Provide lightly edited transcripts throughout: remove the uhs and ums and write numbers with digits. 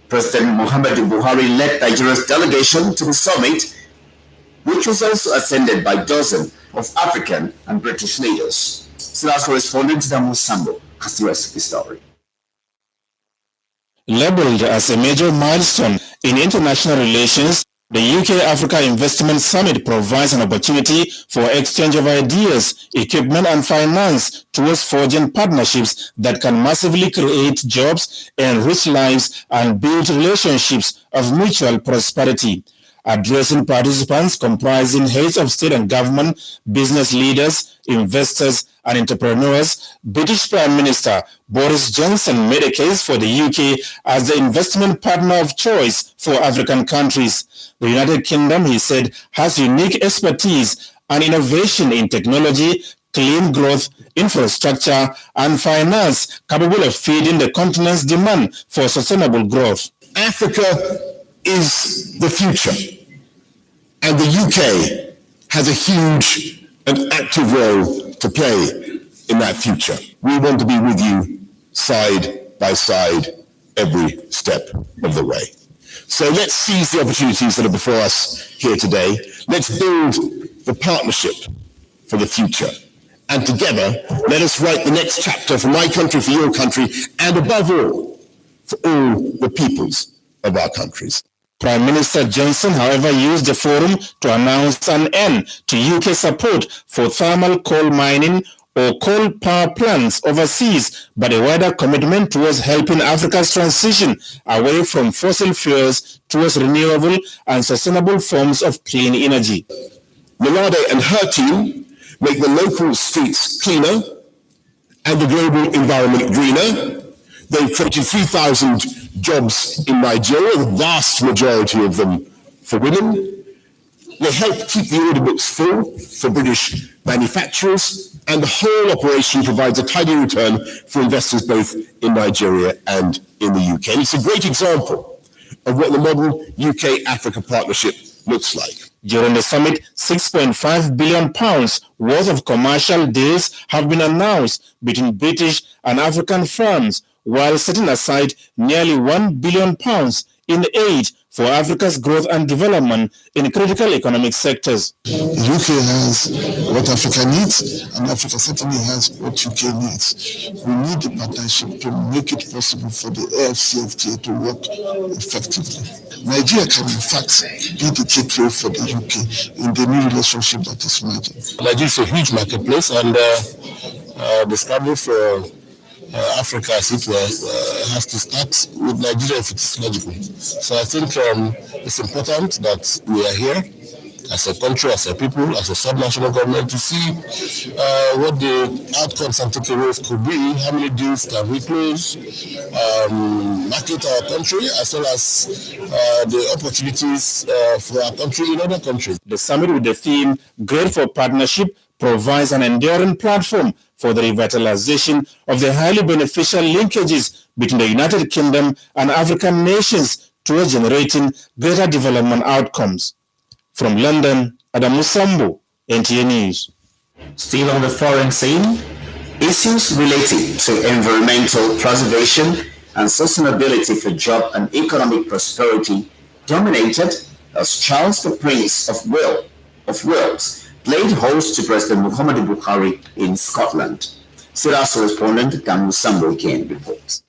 President Muhammadu Buhari led Nigeria's delegation to the summit, which was also attended by dozens of African and British leaders. SIDA's correspondent Nta Abeokuta has the rest of the story. Labeled as a major milestone in international relations, the UK-Africa Investment Summit provides an opportunity for exchange of ideas, equipment and finance towards forging partnerships that can massively create jobs, enrich lives and build relationships of mutual prosperity. Addressing participants comprising heads of state and government, business leaders, investors and entrepreneurs, British Prime Minister Boris Johnson made a case for the UK as the investment partner of choice for African countries. The United Kingdom, he said, has unique expertise and innovation in technology, clean growth, infrastructure and finance capable of feeding the continent's demand for sustainable growth. Africa is the future, and the UK has a huge and active role to play in that future. We want to be with you side by side every step of the way. So let's seize the opportunities that are before us here today. Let's build the partnership for the future. And together, let us write the next chapter for my country, for your country, and above all, for all the peoples of our countries. Prime Minister Johnson, however, used the forum to announce an end to UK support for thermal coal mining or coal power plants overseas, but a wider commitment towards helping Africa's transition away from fossil fuels towards renewable and sustainable forms of clean energy. Milade and her team make the local streets cleaner and the global environment greener. They've created 3,000 jobs in Nigeria, the vast majority of them for women. They help keep the order books full for British manufacturers, and the whole operation provides a tidy return for investors both in Nigeria and in the UK. And it's a great example of what the modern UK-Africa partnership looks like. During the summit, £6.5 billion worth of commercial deals have been announced between British and African firms, while setting aside nearly £1 billion in aid for Africa's growth and development in critical economic sectors. The UK has what Africa needs, and Africa certainly has what UK needs. We need the partnership to make it possible for the AfCFTA to work effectively. Nigeria can in fact be the gateway for the UK in the new relationship that is emerging. Nigeria is a huge marketplace, and the scramble for Africa, as it were, has to start with Nigeria if it is logical. So I think it's important that we are here as a country, as a people, as a subnational government to see what the outcomes and takeaways could be, how many deals can we close, market our country, as well as the opportunities for our country in other countries. The summit with the theme Great for Partnership provides an enduring platform for the revitalization of the highly beneficial linkages between the United Kingdom and African nations towards generating greater development outcomes. From London, Nta Abeokuta, NTA News. Still on the foreign scene, issues related to environmental preservation and sustainability for job and economic prosperity dominated as Charles the Prince of Wales played host to President Muhammadu Buhari in Scotland. SIDA's correspondent Nta Abeokuta reports.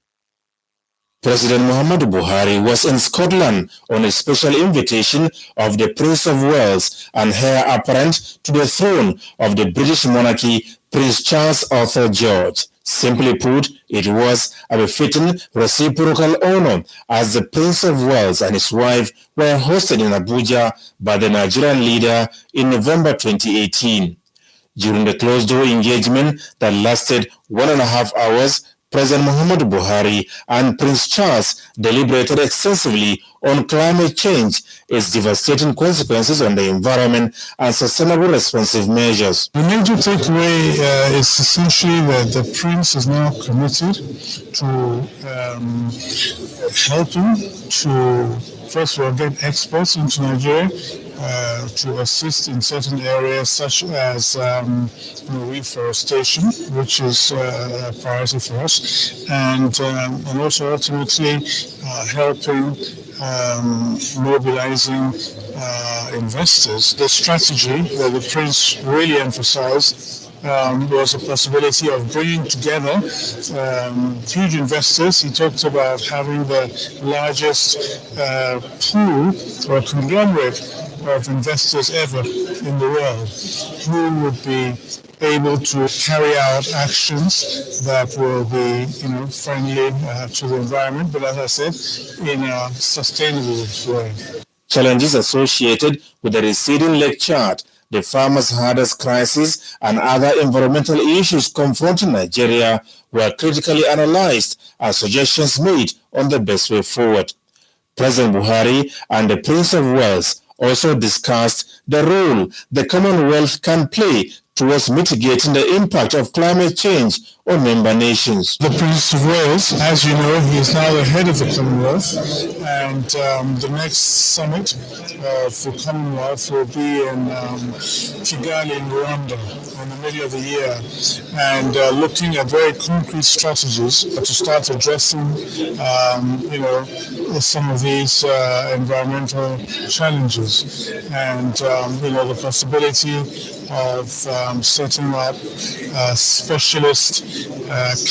President Muhammadu Buhari was in Scotland on a special invitation of the Prince of Wales and heir apparent to the throne of the British monarchy, Prince Charles Arthur George. Simply put, it was a befitting reciprocal honor as the Prince of Wales and his wife were hosted in Abuja by the Nigerian leader in November 2018. During the closed-door engagement that lasted 1.5 hours, President Muhammadu Buhari and Prince Charles deliberated extensively on climate change, its devastating consequences on the environment, and sustainable responsive measures. The major takeaway is essentially that the Prince is now committed to helping to, first of all, get exports into Nigeria, to assist in certain areas such as reforestation, which is a priority for us, and also ultimately helping mobilizing investors. The strategy that the Prince really emphasized was a possibility of bringing together huge investors. He talked about having the largest pool or conglomerate of investors ever in the world who would be able to carry out actions that will be, friendly to the environment, but as I said, in a sustainable way. Challenges associated with the receding lake chart, the farmers' hardest crisis, and other environmental issues confronting Nigeria were critically analyzed and suggestions made on the best way forward. President Buhari and the Prince of Wales also discussed the role the Commonwealth can play towards mitigating the impact of climate change on member nations. The Prince of Wales, as you know, he is now the head of the Commonwealth, and the next summit of the Commonwealth will be in Kigali in Rwanda in the middle of the year, and looking at very concrete strategies to start addressing, some of these environmental challenges, and the possibility of setting up specialist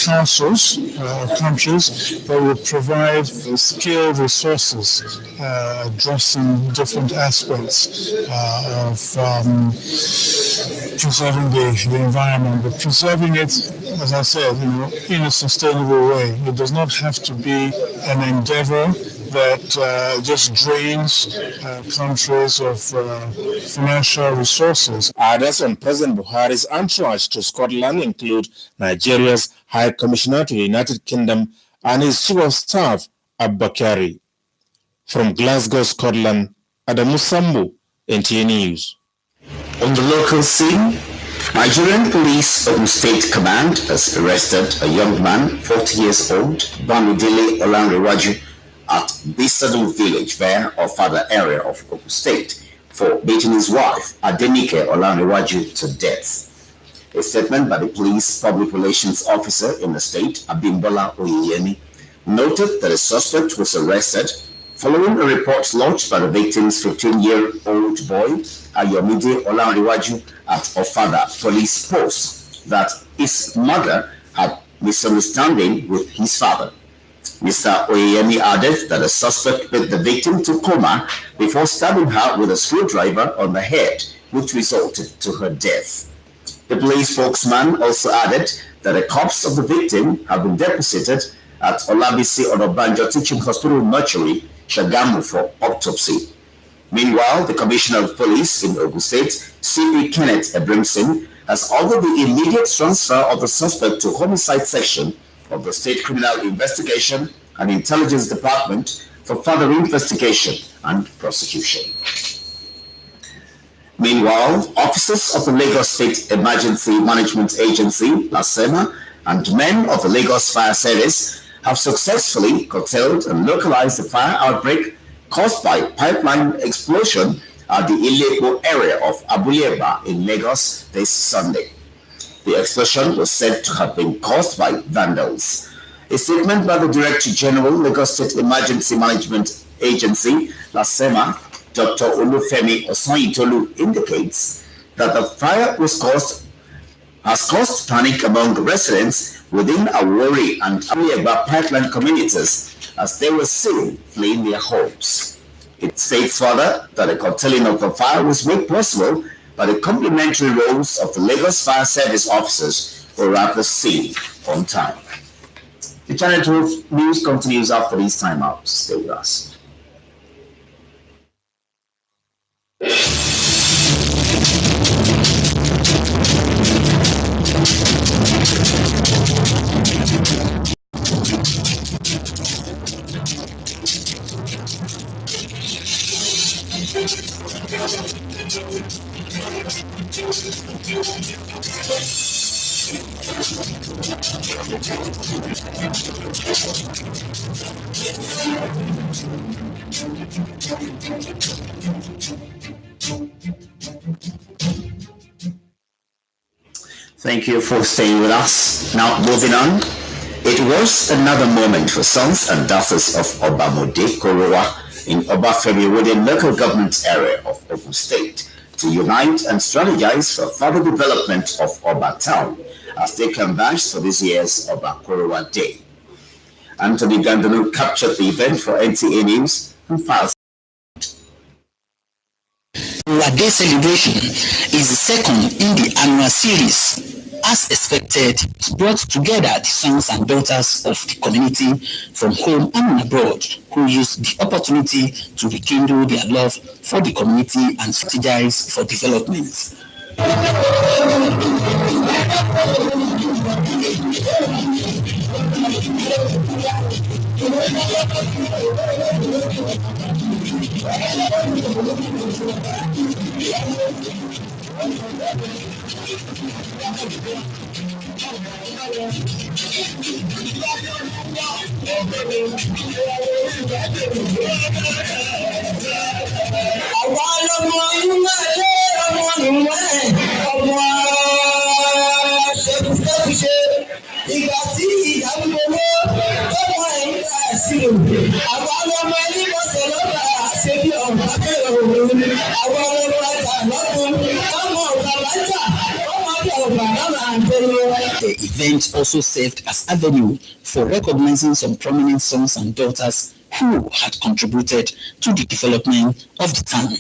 councils of countries that would provide skilled resources addressing different aspects of preserving the environment, but preserving it, as I said, in a sustainable way. It does not have to be an endeavor that just drains countries of financial resources. Others on President Buhari's entourage to Scotland include Nigeria's High Commissioner to the United Kingdom and his Chief of Staff, Abakari. From Glasgow, Scotland, Adamu Sambu, Nta News. On the local scene, Nigerian Police Ogun State Command has arrested a young man, 40 years old, Bamidele Olanrewaju, at Bisadu village, Fair or Father area of Ogun State, for beating his wife, Adenike Olanrewaju, to death. A statement by the police public relations officer in the state, Abimbola Oyeyemi, noted that the suspect was arrested following a report lodged by the victim's 15-year-old boy, Ayomide Olanrewaju, at Ofada police post that his mother had misunderstanding with his father. Mr. Oyeyemi added that the suspect beat the victim to coma before stabbing her with a screwdriver on the head, which resulted to her death. The police spokesman also added that the corpse of the victim had been deposited at Olabisi Onabanjo Teaching Hospital mortuary, Shagamu, for autopsy. Meanwhile, the Commissioner of Police in Ogun State, CP Kenneth Ebrimson, has ordered the immediate transfer of the suspect to Homicide Section of the State Criminal Investigation and Intelligence Department for further investigation and prosecution. Meanwhile, officers of the Lagos State Emergency Management Agency, LASEMA, and men of the Lagos Fire Service have successfully curtailed and localized the fire outbreak caused by pipeline explosion at the Ilepo area of Abuyeba in Lagos this Sunday. The explosion was said to have been caused by vandals. A statement by the Director General, Lagos State Emergency Management Agency, LASEMA, Dr. Olufemi Osanyitolu, indicates that the fire has caused panic among residents within Awori and Abuyeba pipeline communities as they were seen fleeing their homes. It states further that the curtailing of the fire was made possible by the complementary roles of the Lagos Fire Service officers who were at the scene on time. The Channel 12 news continues after these timeouts. Stay with us. Thank you for staying with us. Now, moving on. It was another moment for sons and daughters of Obamode Korowa in Obafemi within local government area of Ogun State to unite and strategize for further development of Oba Town as they converged for this year's Oba Korowa Day. Anthony Gandanu captured the event for NTA News and files. Our day celebration is the second in the annual series. As expected, it brought together the sons and daughters of the community from home and abroad who used the opportunity to rekindle their love for the community and strategize for development. The event also served as avenue for recognizing some prominent sons and daughters who had contributed to the development of the town.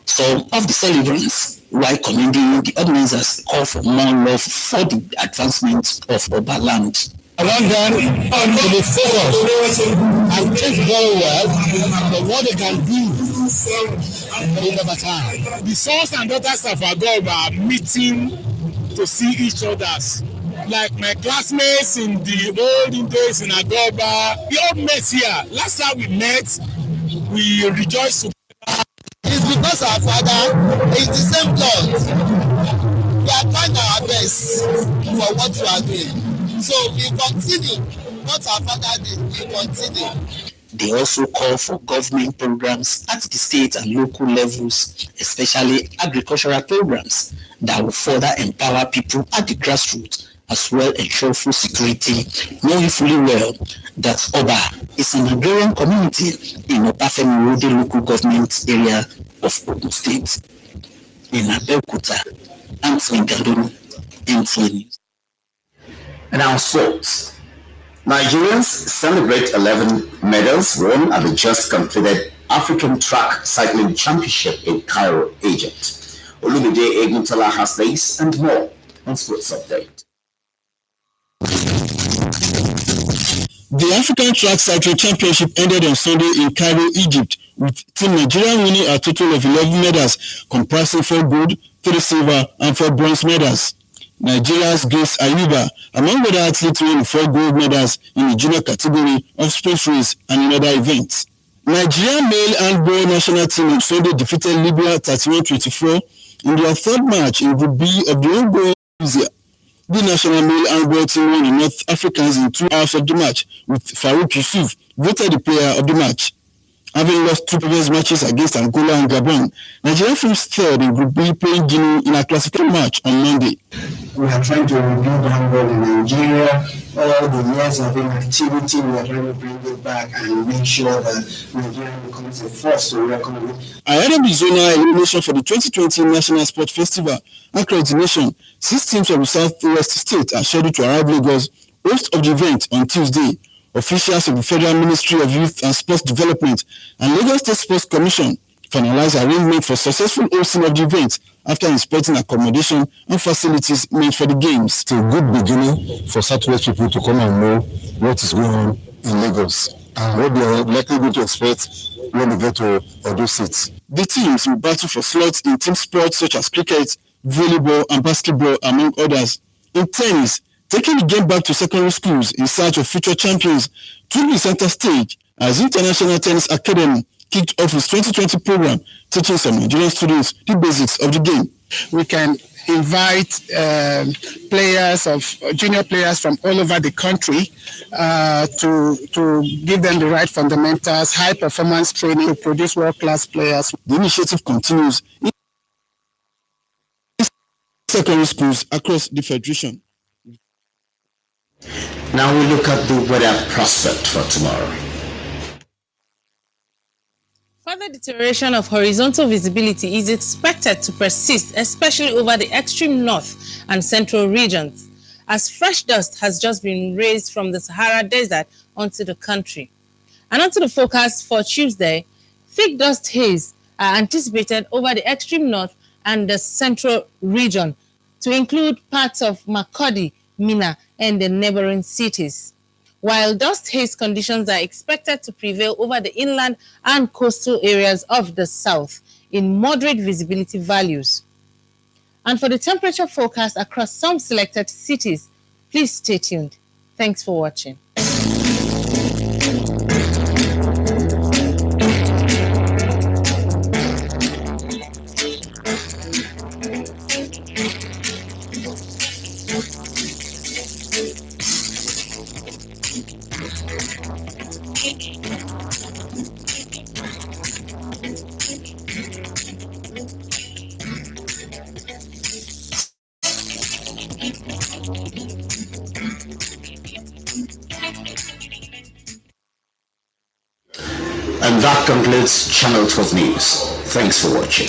Some of the celebrants, while commending the organizers, called for more love for the advancement of Oba land. I want them to be focused and think very well on what they can do in the town. The sons and daughters of Agoba are meeting to see each other's. Like my classmates in the olden days in Agoba, we all met here. Last time we met, we rejoiced together. It's because our father is the same blood. We are trying our best for what we are doing. So we continue. What our father did, we continue. They also call for government programs at the state and local levels, especially agricultural programs that will further empower people at the grassroots, as well ensure food security, knowing fully well that Oba is an agrarian community in Obafemi local government area of Ogun State. In Nta Abeokuta, Anthony Gandonu, NTA News. Now, sports. Nigerians celebrate 11 medals won at the just completed African Track Cycling Championship in Cairo, Egypt. Olumide Eguntola has this and more on Sports Update. The African Track Cycling Championship ended on Sunday in Cairo, Egypt, with Team Nigeria winning a total of 11 medals, comprising 4 gold, 3 silver, and 4 bronze medals. Nigeria's Grace Ayuba, among other athletes, won 4 gold medals in the junior category of sprint race and in other events. Nigeria male handball national team on Sunday defeated Libya 31-24 in their third match in Group B of the ongoing Asia. The national male handball team won the North Africans in 2 hours of the match, with Farouk Yusuf voted the player of the match. Having lost 2 previous matches against Angola and Gabon, Nigeria finished third in Group B, playing Guinea in a classification match on Monday. We are trying to rebuild handball in Nigeria. All the years of inactivity, we are trying to bring it back and make sure that Nigeria becomes a force to reckon with. Ahead of the zonal elimination for the 2020 National Sport Festival across the nation, 6 teams of the Southwest State are scheduled to arrive Lagos, host of the event, on Tuesday. Officials of the Federal Ministry of Youth and Sports Development and Lagos State Sports Commission finalized arrangement for successful hosting of the event after inspecting accommodation and facilities made for the games. It's a good beginning for Southwest people to come and know what is going on in Lagos and what they are likely going to expect when they get to Edo State. The teams will battle for slots in team sports such as cricket, volleyball, and basketball, among others. In tennis, taking the game back to secondary schools in search of future champions took the center stage as International Tennis Academy kicked off its 2020 program, teaching some Nigerian students the basics of the game. We can invite players of junior players from all over the country to give them the right fundamentals, high performance training to produce world-class players. The initiative continues in secondary schools across the Federation. Now we look at the weather prospect for tomorrow. Further deterioration of horizontal visibility is expected to persist, especially over the extreme north and central regions, as fresh dust has just been raised from the Sahara Desert onto the country. And onto the forecast for Tuesday, thick dust haze are anticipated over the extreme north and the central region, to include parts of Makurdi, Minna, and the neighboring cities, while dust haze conditions are expected to prevail over the inland and coastal areas of the south in moderate visibility values. And for the temperature forecast across some selected cities, please stay tuned. Thanks for watching. And that concludes Channel 12 News. Thanks for watching.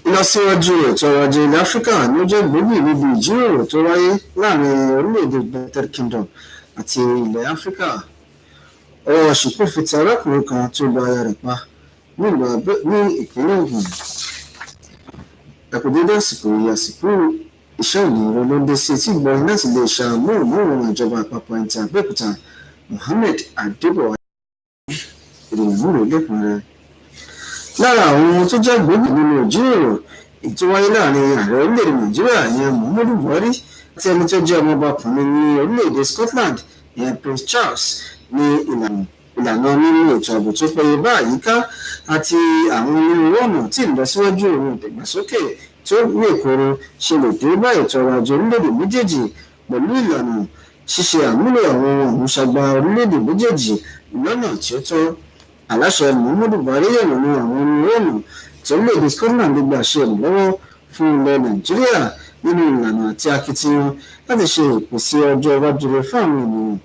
Ìlọsíwájú ètò ọrọ̀ ajé ilẹ̀ Áfíríkà ni ó jẹ́ gbòógì níbi ìjíròrò tó wáyé láàrin orílẹ̀-èdè United Kingdom àti ilẹ̀ Áfíríkà. Ọwọ́ ṣìkún fi tẹ arákùnrin kan tó lu aya rẹ̀ pa ní ìpínlẹ̀ Ògùn. Ẹ̀kú dédé àsìkò yìí, àsìkò iṣẹ́ òyìnbó ló ń dé sí etí ìgbọ́rin láti lè ṣe àmóhùnmáwòrán ìjọba àpapọ̀ Nta Abeokuta Mohammed Adébọ̀wálé. Ìròyìn múlò lẹ́kùnrẹ́rẹ́. Lára àwọn ohun tó jẹ́ gbòógì nínú ìjíròrò ètò wáyé láàrin ààrẹ orílẹ̀-èdè Nàìjíríà ìyẹn Muhammadu Buhari àti ẹni tó jẹ́ ọmọbakùnrin ní orílẹ̀-èdè Scotland ìyẹn Prince Charles ní ìlànà mímú ètò ààbò tó péye bá àyíká àti àwọn onírúurú ọ̀nà tí ìlọsíwájú ohun ìdàgbàsókè tó yèkoro ṣe lè dé bá ètò ọrọ̀ ajé orílẹ̀-èdè méjèèjì pẹ̀lú ìlànà ṣíṣe àmúlò àwọn ohun àmúṣagbá orílẹ̀-èdè méjèèjì lọ́nà tí ó tọ́. Aláṣẹ Muhammadu Buhari yànnàná àwọn onírúurú tí orílẹ̀-èdè Scotland lè gbà ṣe ìrànlọ́wọ́ fún ilẹ̀ Nàìjíríà nínú ìlànà àti akitiyan láti ṣe ìpèsè ọjọ́ iwájú rere fún àwọn ènìyàn,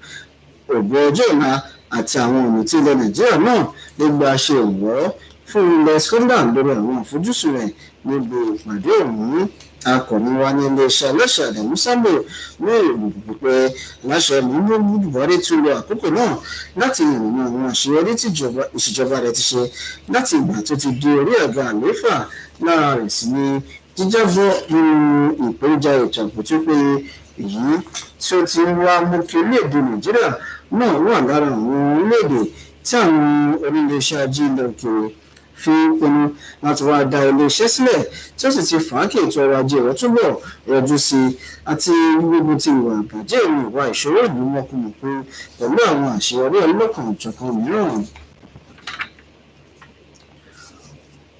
ògo ọjọ́ ọ̀la àti àwọn ọ̀nà tí ilẹ̀ Nàìjíríà náà lè gbà ṣe ìrànwọ́ fún ilẹ̀ Scotland lórí àwọn àfojúsùn rẹ̀ níbi ìpàdé ọ̀hún. Akọ̀wé wa ní iléeṣẹ́ aláṣẹ Adamu Sambo ní ìròyìn pé aláṣẹ Muhammadu Buhari tún lo àkókò náà láti yànnàná àwọn àṣeyọrí tí ìṣèjọba rẹ̀ ti ṣe láti ìgbà tó ti di orí àga àlééfà. Lára rẹ̀ sì ni jíjábọ́ nínú ìpèníjà ètò ààbò tó péye èyí tí ó ti ń wá mú kí orílẹ̀-èdè Nàìjíríà náà wà lára àwọn orílẹ̀-èdè tí àwọn oníléeṣẹ́ ajé ilẹ̀ òkèèrè fi pinnu láti wá dá ilé-iṣẹ́ sílẹ̀ tí ó sì ti fà á kí ètò ọrọ̀ ajé rẹ̀ túbọ̀ yọjú sí i àti gbogbo ti ìwà àbàjẹ́ ìrìn ìwà ìṣòro ìlú mọ̀kùmọ̀kù pẹ̀lú àwọn àṣeyọrí ọlọ́kan-ò-jọ̀kan mìíràn.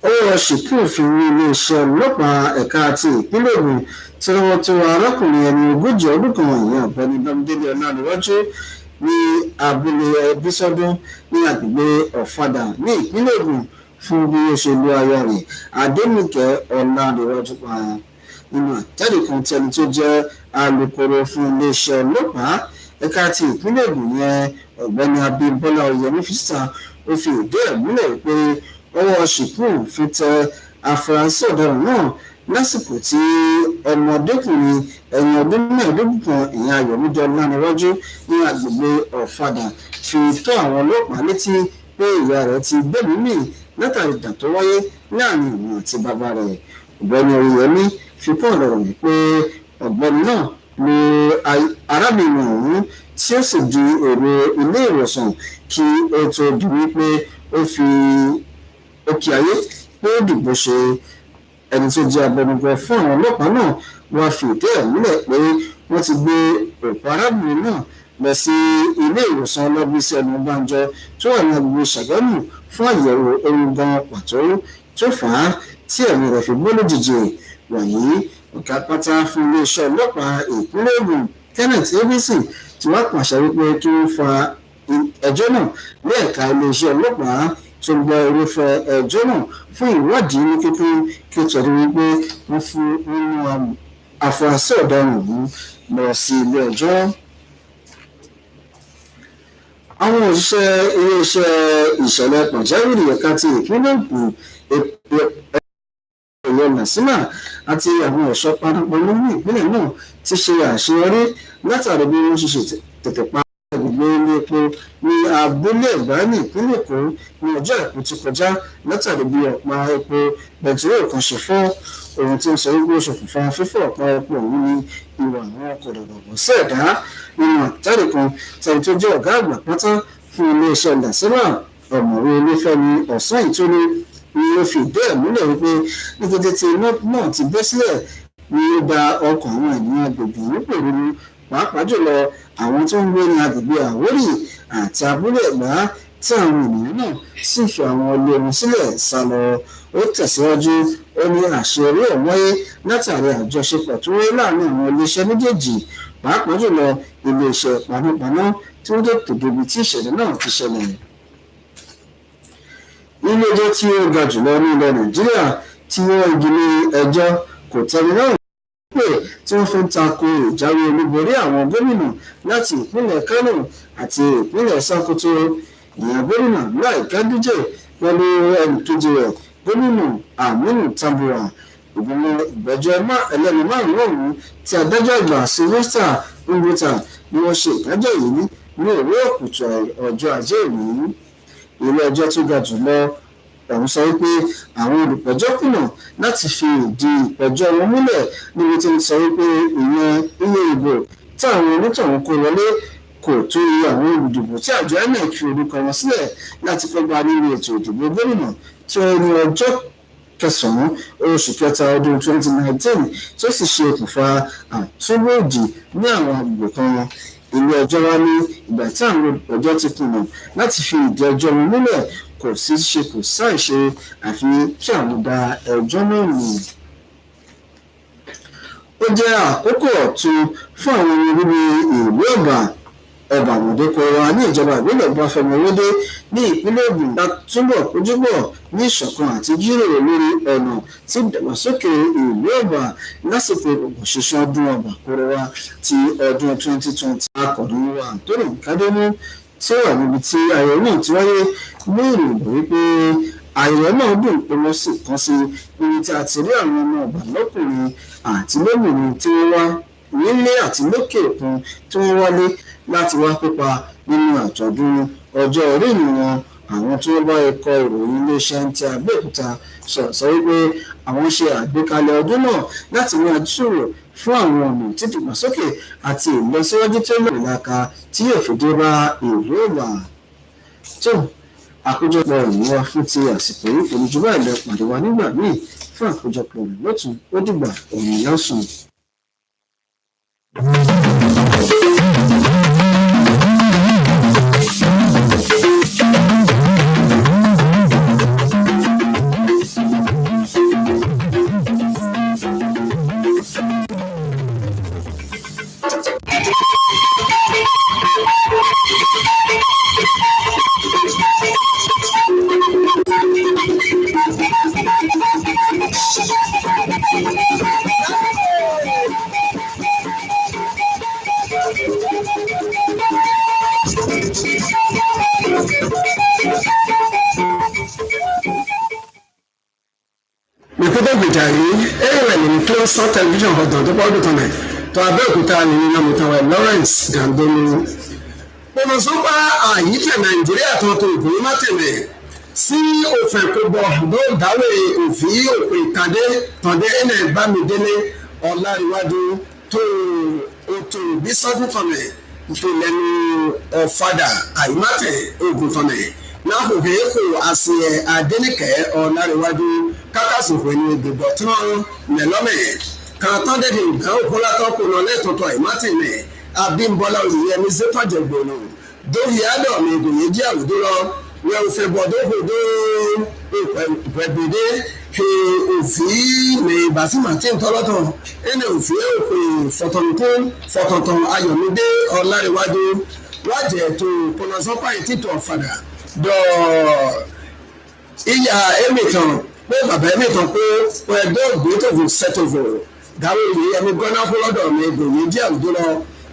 Ọwọ́ ṣìkún òfin ní iléeṣẹ́ ọlọ́pàá ẹ̀ka ti ìpínlẹ̀ Ògùn tí wọ́n tó arákùnrin ẹni ogójì ọdún kan ìyẹn Ọ̀gbẹ́ni Bámidélé Ọláníwájú ní abúlé Ẹbísọ́dún ní agbègbè Ọ̀fadà ní ìpínlẹ̀ Ògùn fún bí ó ṣe lo aya rẹ̀ Adénìkẹ́ Ọlánrewájú pa nínú àjáde kan tí ẹni tó jẹ́ alukoro fún iléeṣẹ́ ọlọ́pàá ẹ̀ka ti ìpínlẹ̀ Ògùn yẹn ọ̀gbẹ́ni Abímbọ́lá Oyèyẹmí fi síta ó fi ìdí ẹ̀ múlẹ̀ pé ọwọ́ ṣìkún fi tẹ afurasí ọ̀daràn náà lásìkò tí ọmọdékùnrin ẹni ọdún mẹ́ẹ̀ẹ́dógún kan ìyẹn Ayọ̀mídé Ọlánrewájú ní agbègbè Ọ̀fadà fi tó àwọn ọlọ́pàá létí pé ìyá rẹ̀ ti gbẹ̀mí mì látàrí ìjà tó wáyé láàrin òun àti bàbá rẹ̀ ọ̀gbẹ́ni Oyèyẹmí fi kún ọ̀rọ̀ rẹ̀ pé ọ̀gbẹ́ni náà lo arábìnrin ọ̀hún tí ó sì di èrò ilé ìwòsàn kí ó tó di wípé ó fi òkè ayé pé ó dìbò ṣe ẹni tó jẹ́ abẹnugan fún àwọn ọlọ́pàá náà wá fi ìdí ẹ̀ múlẹ̀ pé wọ́n ti gbé òkú arábìnrin náà lọ sí ilé ìwòsàn ọlọ́bísí Ẹnubánjọ tó wà ní agbègbè Ṣàgámù fún àyẹ̀wò ohun gan pàtó tó fà á tí ẹ̀mí rẹ̀ fi gbó lójijì wọ̀nyí ọ̀gá pátá fún iléeṣẹ́ ọlọ́pàá ìpínlẹ̀ Ògùn Kenneth Abisi tí wọ́n pàṣẹ wípé kí wọ́n fa ẹjọ́ náà ní ẹ̀ka iléeṣẹ́ ọlọ́pàá tó gbọ́ irúfẹ́ ẹjọ́ náà fún ìwádìí ní kíkún kí ó tọ́jú wípé wọ́n fún nínú afurasí ọ̀daràn ọ̀hún lọ sí ilé ẹjọ́. Àwọn òṣìṣẹ́ iléeṣẹ́ ìṣẹ̀lẹ̀ pàjáwìrì ẹ̀ka ti ìpínlẹ̀ Ògùn Ọ̀yọ́ Nàsímà àti àwọn ẹ̀ṣọ́ panápaná ní ìpínlẹ̀ náà ti ṣe àṣeyọrí látàrí bí wọ́n ṣe tètè pa agbègbè ilé epo ní abúlé Ẹ̀gbá ní ìpínlẹ̀ Èkó ní ọjọ́ Àìkú tó kọjá látàrí bí ọ̀pá epo bẹntiróòlù kan ṣe fọ́ ohun tí ó sọ wípé ó ṣokùnfà fífọ́ ọ̀pá epo ọ̀hún ní ìwà àwọn ọkọ̀ dọ̀dọ̀bọ̀ sí ẹ̀dá nínú àtẹ̀jáde kan tẹ̀lé tó jẹ́ ọ̀gá àgbà pátá fún iléeṣẹ́ Nàsímà ọ̀mọ̀wé Olúfẹ́mi Ọ̀sányìntólú ni ó fi ìdí ẹ̀ múlẹ̀ wípé ní kété tí iná náà ti bẹ́ sílẹ̀ ni ó da ọkọ̀ àwọn ènìyàn agbègbè nípò rúru pàápàá jùlọ àwọn tó ń gbé ní agbègbè Àwórì àti abúlé Ẹ̀gbá tí àwọn ènìyàn náà sì fi àwọn ilé wọn sílẹ̀ sá lọ ó tẹ̀síwájú ó ní àṣeyọrí ẹ̀ wáyé látàrí àjọṣepọ̀ tó wáyé láàrin àwọn iléeṣẹ́ méjèèjì pàápàá jùlọ iléeṣẹ́ panápaná tí wọ́n tètè débi tí ìṣẹ̀lẹ̀ náà ti ṣẹlẹ̀. Ilé ẹjọ́ tí ó ga jùlọ ní ilẹ̀ Nàìjíríà tí wọ́n igi ní ẹjọ́ kò tẹ́mi náà pé tí wọ́n fi ń tako ìjáwé olúborí àwọn gómìnà láti ìpínlẹ̀ Kánò àti ìpínlẹ̀ Sókótó ìyẹn gómìnà Láì Ganduje pẹ̀lú ẹnìkejì rẹ̀ gómìnà Aminu Tambuwal ìgbìmọ̀ ìgbẹ́jọ́ ẹlẹ́nu márùn-ún ọ̀hún tí adájọ́ àgbà Sylvester Ngwuta ni wọ́n ṣe ìdájọ́ yìí ní òwúrọ̀ kùtù ọjọ́ Ajé ìlú ilé ẹjọ́ tó ga jùlọ ọ̀hún sọ wípé àwọn olùpẹ̀jọ́ kùnà láti fi ìdí ìpẹ̀jọ́ wọn múlẹ̀ níbi tí ń sọ wípé ìyẹn iye ìbò tí àwọn onítọ̀hún kó wọlé kò tó iye àwọn olùdìbò tí àjọ INEC fi orúkọ wọn sílẹ̀ láti kópa nínú ètò ìdìbò gómìnà tí ó ní ọjọ́ kẹsàn-án oṣù kẹta ọdún 2019 tó sì ṣe okùnfà àtúnwòdì ní àwọn àgbègbè kan. Ilé ẹjọ́ wá ní ìgbà tí àwọn olùpẹ̀jọ́ ti kùnà láti fi ìdí ẹjọ́ wọn múlẹ̀ kò sí ṣe kò sáì ṣe àfi kí àwọn da ẹjọ́ náà nù. Ó jẹ́ àkókò ọ̀tun fún àwọn olórí ìlú Ọba Àmọ̀dé Kọ̀ọ̀wá ní ìjọba ìbílẹ̀ Ọbáfẹ́mi Owódé ní ìpínlẹ̀ Ògùn túbọ̀ kojúbọ̀ ní ìṣọ̀kan àti jíròrò lórí ọ̀nà tí ìdàgbàsókè ìlú Ọba lásìkò òṣìṣẹ́ ọdún Ọba Kọ̀ọ̀wá ti ọdún 2020. Akọ̀ròyìn wa Anthony Kádémú tí ó wà níbi tí ayẹyẹ náà ti wáyé ní ìròyìn wípé ayẹyẹ náà dùn pé wọ́n sì kàn sí ibi tí a ti rí àwọn ọmọ Ọba lọ́kùnrin àti lóbìnrin tí wọ́n wá nílé àti lókè òkun tí wọ́n wálé láti wá kópa nínú àjọ̀dún ọjọ́ orí ìlú wọn. Àwọn tí wọ́n bá ikọ̀ ìròyìn iléeṣẹ́ Nta Abeokuta sọ wípé àwọn ṣe àgbékalẹ̀ ọdún náà láti máa jíròrò fún àwọn ọ̀nà títìgbàsókè àti ìlọsíwájú tó lòlàkà tí yóò fi dé bá ìlú Ọba. tó àkójọpọ̀ ìlú wa fún ti àsìkò yìí kò ní jù báyìí lọ, pàdé wa nígbà míì fún àkójọpọ̀ rẹ̀ lọ́tùn ó dìgbà òun yá sùn. Mekuta Bijayi, Aaron close on television for the Body Tonight. To Abeokuta ni Namutawa Lawrence Gandolo. Bonosoba àyíkẹ́ Nàìjíríà tó tó ìbò mátẹ̀lẹ̀ sí òfin kóbọ̀ ló dáwé òfin òpè ìkàdé tọ̀dé ẹ̀nà Bámidélé Ọláríwájú tó òtò bísọ́dún tọ̀nẹ̀ tó lẹ́nu ọ̀fadà àyímátẹ̀ ogun tọ̀nẹ̀ láhùnkè kò àṣìyẹ Adéníkẹ́ Ọláríwájú kákàsùnkù ẹni gbogbo tí wọ́n mẹ́lọ́mẹ̀ kan tán dẹ́dẹ̀ ìgbà òkúlátọ́ kò lọ lẹ́tọ̀ọ̀tọ̀ àyímátẹ̀lẹ̀ Abímbọ́lá Olùyẹmí Zépàjẹgbòlù dórí àdọ̀ mi ìgòyè jẹ́ àwùjọ lọ wẹ́ òfin bọ̀dọ́gbòdó ìpẹ̀gbẹ̀dẹ́ ṣe òfin ní Bàsímàtí ntọ́lọ́tọ̀ ẹni òfin òpè fọ̀tọ̀ntàn Ayọ̀mídé Ọláríwájú wájẹ̀ tó pọnasọ́pá ìtìtọ̀ ọ̀fadà dọ̀ ìyá ẹ̀mìtàn pé bàbá ẹ̀mìtàn pé ẹ̀dọ́ ògbétòfò sẹ́tòfò dáwọ́ ìlú ẹ̀mí gbọ́ná fọlọ́dọ̀ mi ìgòyè jẹ́ àwùjọ lọ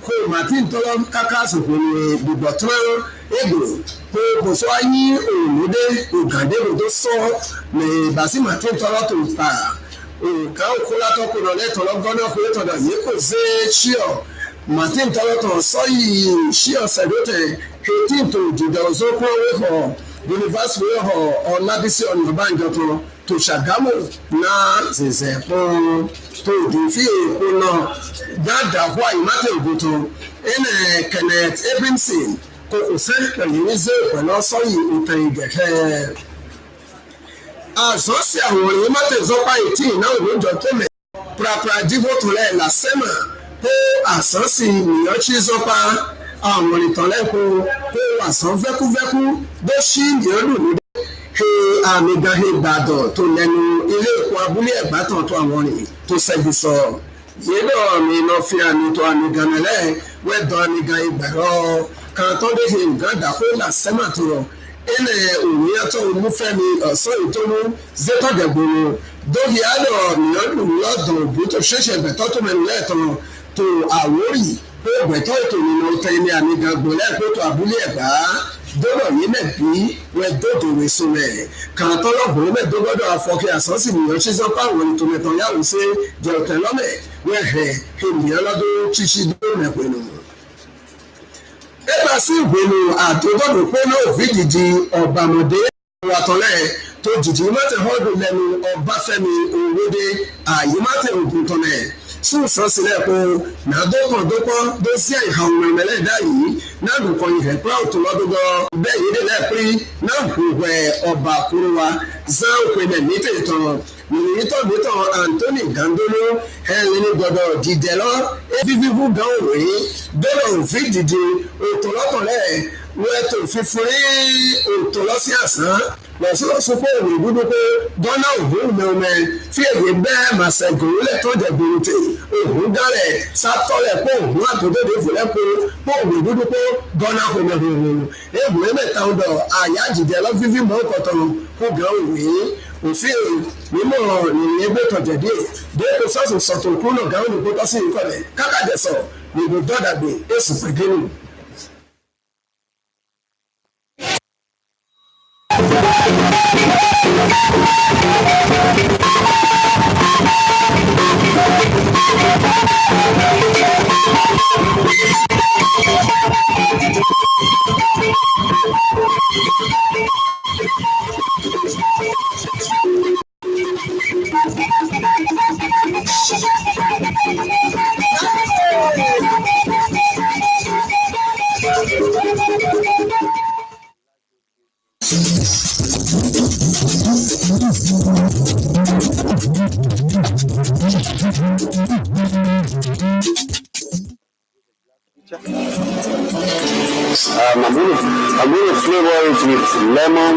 ko Martin tọrọ kákàsì kò ní gbogbo tán èdò kó bòsó ayé òmùdé ògàdébò tó sọ ní Bàsí Martin tọrọ tó ta òkà òkúlátọ kò lọ lẹtọ lọgọnà kò lẹtọ dà yìí kò sé ṣíọ Martin tọrọ tó sọ yìí ṣíọ sẹdọtẹ kẹtìn tó jìdá òzókò wẹhọ yunifásitì wẹhọ Ọlábísí Ọ̀nàbànjọ tó Ṣàgámù náà ṣẹṣẹ fún tó dùnfí èkó náà dáadáa wá ìmátẹ̀ ògùntàn ẹnẹ Kenneth Abinson kò sẹ́ńpẹ̀ yìí ṣe pẹ̀lú ọ̀sọ́yìn ìtàn ìgẹ̀kẹ́. àṣọ́sí àwọn ìmátẹ̀ zọ́pá ìtì náà lójọ tó mẹ́ prapra dìbò tó lẹ̀ làṣẹ́mà kó àṣọ́sí ìyànjú zọ́pá àwọn ìtànlẹ́kọ̀ọ́ kó àṣán vẹ́kúvẹ́kú bó ṣí ìyànjú lóde àmì gan Ìbàdàn tó lẹ́nu ilé ìkó abúlé Ẹ̀gbá tàn tó àwọn rìn tó ṣẹ́gi sọ. yéèdọ̀ mi lọ fi àmì tó àmì gan mẹ́lẹ́ wẹ́dọ̀ àmì gan ìgbàrọ̀ kan tó dé ṣe nǹkan dàkó làṣẹ́mà tó rọ̀ ẹnẹ̀ òwúyẹ́ tó olúfẹ́mi ọ̀sán ìtọ́nú zẹ́tọ̀dẹ̀gbòrò dókì àdọ̀ mìíràn lọ́dọ̀ òbí tó ṣẹ̀ṣẹ̀ bẹ̀tọ́ tó mẹ́rin lẹ́ẹ̀tàn tó Àwórì pé bẹ̀tọ́ ètò ìrìnà tẹ̀lé àmì gan gbòlẹ́ pẹ̀tọ́ abúlé Ẹ̀gbá dọ́rọ̀ yìí mẹ́ bí wẹ́ dọ́dọ̀ wẹ́ so mẹ́ kàn tọ́lọ́gbọ̀n mẹ́ dọ́gbọ́dọ̀ afọ́kẹ́ àsánsì mìíràn ṣí sọ́pá àwọn ètò mẹ́tàn yàwó sí jẹ̀ọ̀tẹ̀ lọ́mẹ̀ wẹ́ hẹ̀ ènìyàn lọ́dún ṣíṣí dọ́rọ̀ mẹ́pẹ̀lú. ẹgbà sí ìgbénu àtòdọ́dọ̀ pé náà òfin jìjì ọ̀bàmọ̀dé wàtọ́lẹ̀ tó jìjì mọ́tẹ̀ họ́dún lẹ́nu Ọbáfẹ́mi Òwòdé àyè mọ́tẹ̀ ògùn tọ́lẹ̀ sún sọ́sílẹ̀ kó nàdókòdókò dó sí àìhàn mẹ́mẹ́lẹ́ dá yìí náà nǹkan ìhẹ̀ pé òtún lọ́dọ́dọ́ bẹ́ẹ̀ yìí délẹ̀ pé náà hùwẹ̀ ọba kúrú wa zan òpinlẹ̀ nítètàn nìyítọ̀ Anthony Gandolo ẹ̀rín gbọ́dọ̀ dìdẹ̀ lọ fífífú gan òwe dọ́là òfin dìde òtún lọ́tọ̀lẹ̀ wẹ́tò fífúrí òtún lọ́sí àsán lọ́sọ̀lọ́sọ pé òwe dúdú pé dọ́là òhun mẹ́ọ̀mẹ́ tí èyí bẹ́ẹ̀ màsẹ̀ gòrúlẹ̀ tó jẹ̀ gbòòrùtè òhun dálẹ̀ sátọ́lẹ̀ pé òhun àtòdòdò ìfòlẹ́ pé òwe dúdú pé dọ́là òhun ègbò mẹ́ta ọ̀dọ̀ àyà jìjẹ́ lọ fífí mọ́ ọ̀kọ̀tọ̀ kó gan òwe òfin mímọ́ ìrìn ẹgbẹ́ tọ̀jẹ̀ díẹ̀ dépò sọ́sùn sọ̀tún kúrò gáwọn olùkótọ́ sí ìkọlẹ̀ kákàdẹ̀sọ̀ gbogbo dọ́dàgbé èsù pẹ̀dẹ́nu. I'm going to flavor it with lemon